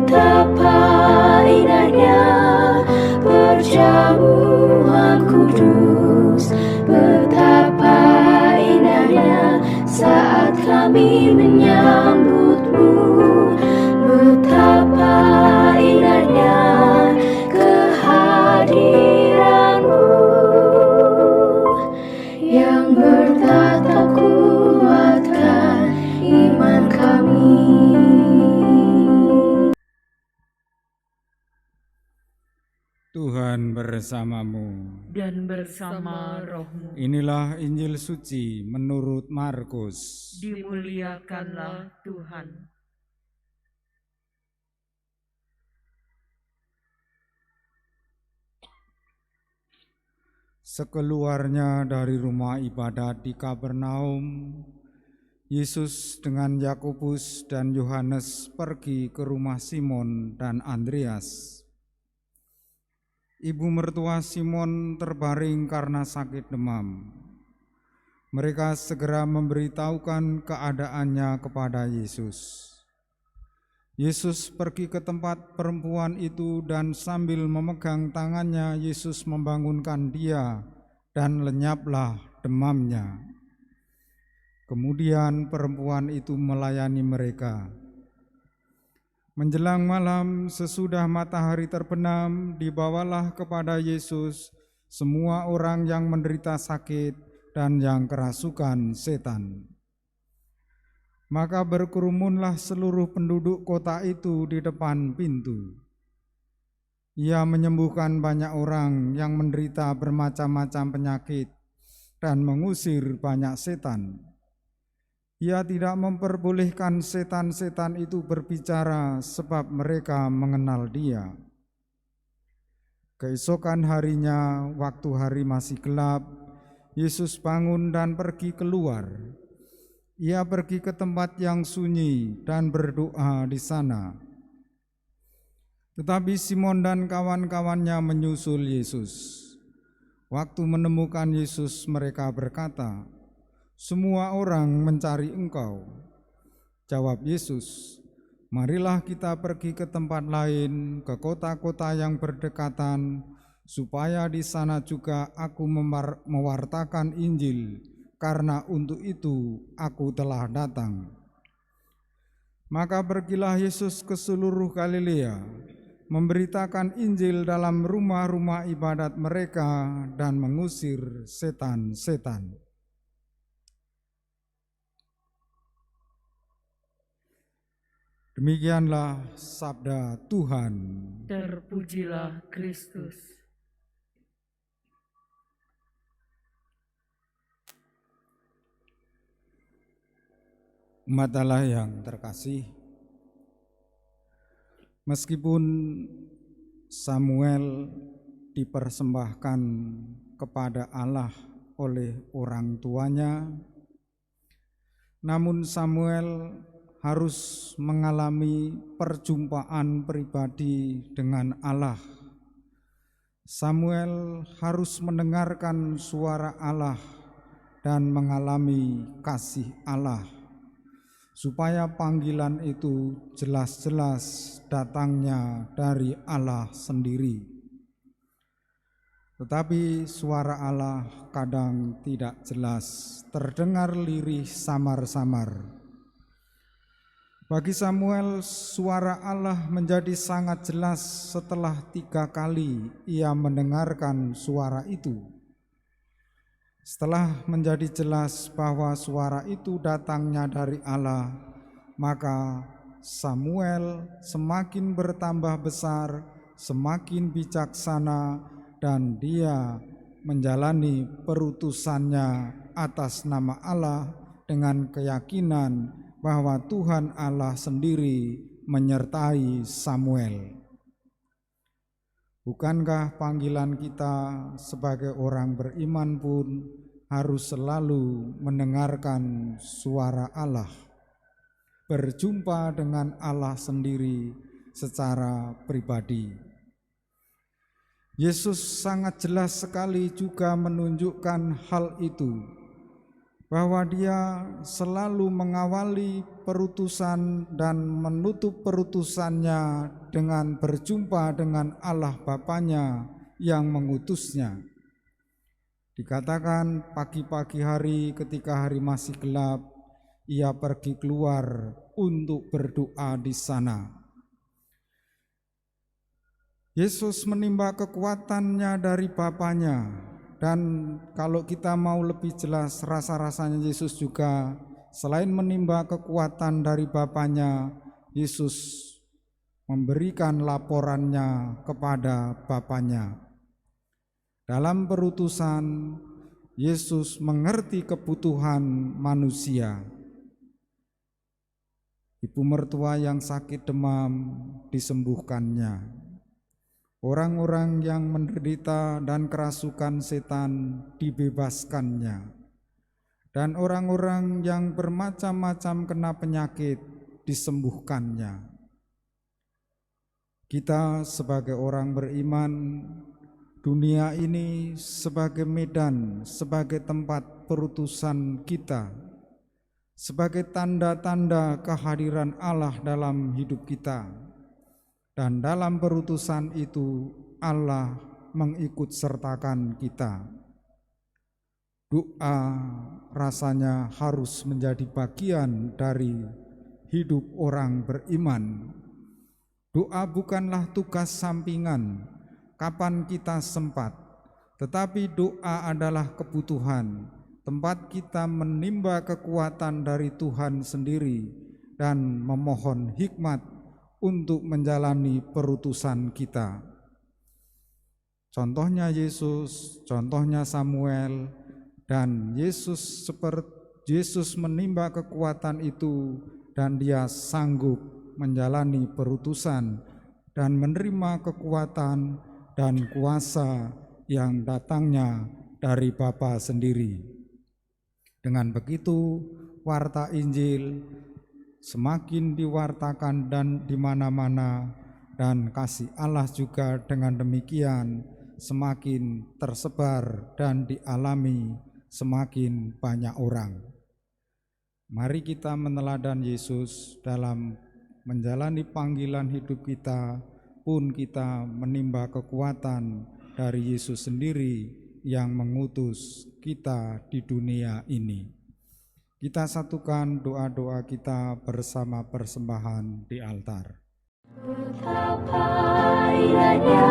Betapa indahnya perjamuan kudus, betapa indahnya saat kami menyambutmu, betapa indahnya kehadiranmu yang bertatap kuatkan iman kami. Tuhan bersamamu dan bersama rohmu. Inilah Injil suci menurut Markus. Dimuliakanlah Tuhan. Sekeluarnya dari rumah ibadat di Kapernaum, Yesus dengan Yakobus dan Yohanes pergi ke rumah Simon dan Andreas. Ibu mertua Simon terbaring karena sakit demam. Mereka segera memberitahukan keadaannya kepada Yesus. Yesus pergi ke tempat perempuan itu dan sambil memegang tangannya, Yesus membangunkan dia dan lenyaplah demamnya. Kemudian perempuan itu melayani mereka. Menjelang malam, sesudah matahari terbenam, dibawalah kepada Yesus semua orang yang menderita sakit dan yang kerasukan setan. Maka berkerumunlah seluruh penduduk kota itu di depan pintu. Ia menyembuhkan banyak orang yang menderita bermacam-macam penyakit dan mengusir banyak setan. Ia tidak memperbolehkan setan-setan itu berbicara sebab mereka mengenal Dia. Keesokan harinya, waktu hari masih gelap, Yesus bangun dan pergi keluar. Ia pergi ke tempat yang sunyi dan berdoa di sana. Tetapi Simon dan kawan-kawannya menyusul Yesus. Waktu menemukan Yesus, mereka berkata, "Semua orang mencari Engkau." Jawab Yesus, "Marilah kita pergi ke tempat lain, ke kota-kota yang berdekatan, supaya di sana juga aku mewartakan Injil, karena untuk itu aku telah datang." Maka pergilah Yesus ke seluruh Galilea, memberitakan Injil dalam rumah-rumah ibadat mereka dan mengusir setan-setan. Demikianlah sabda Tuhan. Terpujilah Kristus. Umat Allah yang terkasih, meskipun Samuel dipersembahkan kepada Allah oleh orang tuanya, namun Samuel harus mengalami perjumpaan pribadi dengan Allah. Samuel harus mendengarkan suara Allah dan mengalami kasih Allah, supaya panggilan itu jelas-jelas datangnya dari Allah sendiri. Tetapi suara Allah kadang tidak jelas, terdengar lirih samar-samar. Bagi Samuel, suara Allah menjadi sangat jelas setelah 3 kali ia mendengarkan suara itu. Setelah menjadi jelas bahwa suara itu datangnya dari Allah, maka Samuel semakin bertambah besar, semakin bijaksana, dan dia menjalani perutusannya atas nama Allah dengan keyakinan bahwa Tuhan Allah sendiri menyertai Samuel. Bukankah panggilan kita sebagai orang beriman pun harus selalu mendengarkan suara Allah, berjumpa dengan Allah sendiri secara pribadi? Yesus sangat jelas sekali juga menunjukkan hal itu. bahwa Dia selalu mengawali perutusan dan menutup perutusannya dengan berjumpa dengan Allah Bapanya yang mengutusnya. Dikatakan pagi-pagi hari ketika hari masih gelap, Ia pergi keluar untuk berdoa di sana. Yesus menimba kekuatannya dari Bapanya. Dan kalau kita mau lebih jelas, rasa-rasanya Yesus juga selain menimba kekuatan dari Bapanya, Yesus memberikan laporannya kepada Bapanya. Dalam perutusan, Yesus mengerti kebutuhan manusia. Ibu mertua yang sakit demam disembuhkannya. Orang-orang yang menderita dan kerasukan setan dibebaskannya, dan orang-orang yang bermacam-macam kena penyakit disembuhkannya. Kita sebagai orang beriman, dunia ini sebagai medan, sebagai tempat perutusan kita, sebagai tanda-tanda kehadiran Allah dalam hidup kita. Dan dalam perutusan itu Allah mengikut sertakan kita. Doa rasanya harus menjadi bagian dari hidup orang beriman. Doa bukanlah tugas sampingan kapan kita sempat, tetapi doa adalah kebutuhan, tempat kita menimba kekuatan dari Tuhan sendiri dan memohon hikmat untuk menjalani perutusan kita. Contohnya Yesus, contohnya Samuel, dan Yesus menimba kekuatan itu dan Dia sanggup menjalani perutusan dan menerima kekuatan dan kuasa yang datangnya dari Bapa sendiri. Dengan begitu, warta Injil semakin diwartakan dan di mana-mana, dan kasih Allah juga dengan demikian semakin tersebar dan dialami semakin banyak orang. Mari kita meneladan Yesus dalam menjalani panggilan hidup kita, pun kita menimba kekuatan dari Yesus sendiri yang mengutus kita di dunia ini. Kita satukan doa-doa kita bersama persembahan di altar. Betapa indahnya